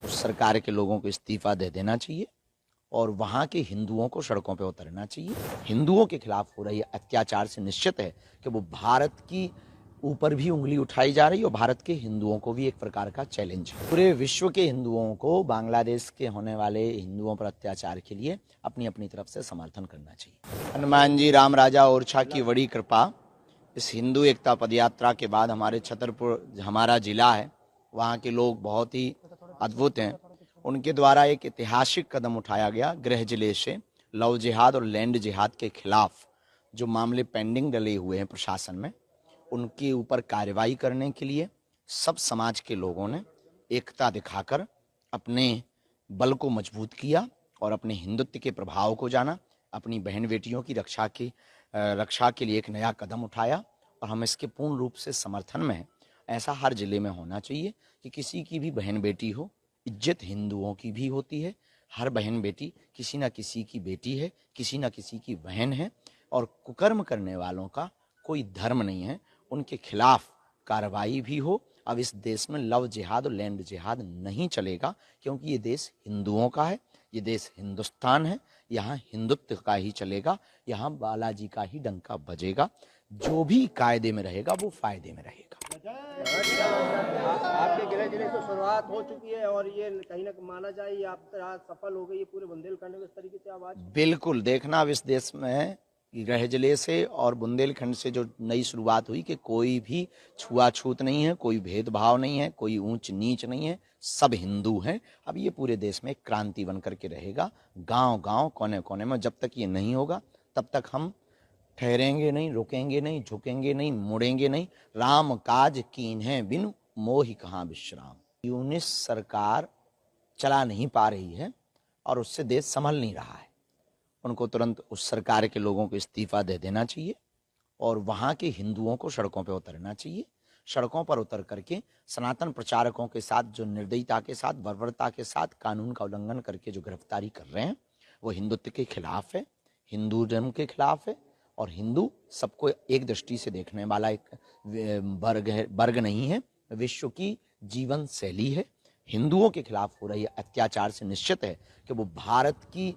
उस सरकार के लोगों को इस्तीफा दे देना चाहिए और वहां के हिंदुओं को सड़कों पर उतरना चाहिए। हिंदुओं के खिलाफ हो रही अत्याचार से निश्चित है कि वो भारत की ऊपर भी उंगली उठाई जा रही है और भारत के हिंदुओं को भी एक प्रकार का चैलेंज है। पूरे विश्व के हिंदुओं को बांग्लादेश के होने वाले हिंदुओं पर अत्याचार के लिए अपनी अपनी तरफ से समर्थन करना चाहिए। हनुमान जी राम राजा ओरछा की बड़ी कृपा, इस हिंदू एकता पदयात्रा के बाद हमारे छतरपुर हमारा जिला है, वहाँ के लोग बहुत ही अद्भुत हैं। उनके द्वारा एक ऐतिहासिक कदम उठाया गया। गृह जिले से लव जिहाद और लैंड जिहाद के खिलाफ जो मामले पेंडिंग डले हुए हैं प्रशासन में, उनके ऊपर कार्रवाई करने के लिए सब समाज के लोगों ने एकता दिखाकर अपने बल को मजबूत किया और अपने हिंदुत्व के प्रभाव को जाना, अपनी बहन बेटियों की रक्षा के लिए एक नया कदम उठाया और हम इसके पूर्ण रूप से समर्थन में हैं। ऐसा हर जिले में होना चाहिए कि किसी की भी बहन बेटी हो, इज्जत हिंदुओं की भी होती है। हर बहन बेटी किसी न किसी की बेटी है, किसी न किसी की बहन है और कुकर्म करने वालों का कोई धर्म नहीं है। उनके खिलाफ कार्रवाई भी हो। अब इस देश में लव जिहाद और लैंड जिहाद नहीं चलेगा, क्योंकि ये देश हिंदुओं का है, ये देश हिंदुस्तान है। यहाँ हिंदुत्व का ही चलेगा, यहाँ बालाजी का ही डंका बजेगा। जो भी कायदे में रहेगा वो फायदे में रहेगा। आपके गृह जिले से शुरुआत हो चुकी है और ये कहीं ना माना जाए आप सफल हो गई है पूरे बुंदेलखंड में इस तरीके से आवाज। बिल्कुल, देखना अब इस देश में गृह जिले से और बुंदेलखंड से जो नई शुरुआत हुई कि कोई भी छुआछूत नहीं है, कोई भेदभाव नहीं है, कोई ऊंच नीच नहीं है, सब हिंदू हैं। अब ये पूरे देश में क्रांति बन करके रहेगा, गांव गांव कोने कोने में। जब तक ये नहीं होगा तब तक हम ठहरेंगे नहीं, रुकेंगे नहीं, झुकेंगे नहीं, मुड़ेंगे नहीं। राम काज कीन्हे बिनु मोहि कहाँ विश्राम। यूनिस सरकार चला नहीं पा रही है और उससे देश संभल नहीं रहा है। उनको तुरंत उस सरकार के लोगों को इस्तीफा दे देना चाहिए और वहाँ के हिंदुओं को सड़कों पर उतरना चाहिए। सड़कों पर उतर करके सनातन प्रचारकों के साथ जो निर्दयता के साथ, बर्बरता के साथ कानून का उल्लंघन करके जो गिरफ्तारी कर रहे हैं, वो हिंदुत्व के खिलाफ है, हिंदू धर्म के खिलाफ है। और हिंदू सबको एक दृष्टि से देखने वाला एक वर्ग नहीं है, विश्व की जीवन शैली है। हिंदुओं के खिलाफ हो रही अत्याचार से निश्चित है कि वो भारत की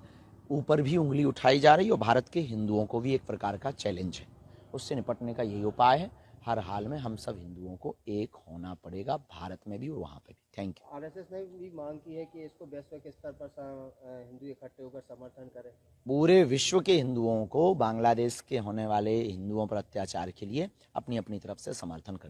ऊपर भी उंगली उठाई जा रही है और भारत के हिंदुओं को भी एक प्रकार का चैलेंज है। उससे निपटने का यही उपाय है। हर हाल में हम सब हिंदुओं को एक होना पड़ेगा, भारत में भी और वहाँ पे भी। Thank you. आरएसएस ने भी मांग की है कि इसको वैश्विक स्तर पर हिंदू इकट्ठे होकर समर्थन करें। पूरे विश्व के हिंदुओं को बांग्लादेश के होने वाले हिंदुओं पर अत्याचार के लिए अपनी अपनी तरफ से समर्थन करें।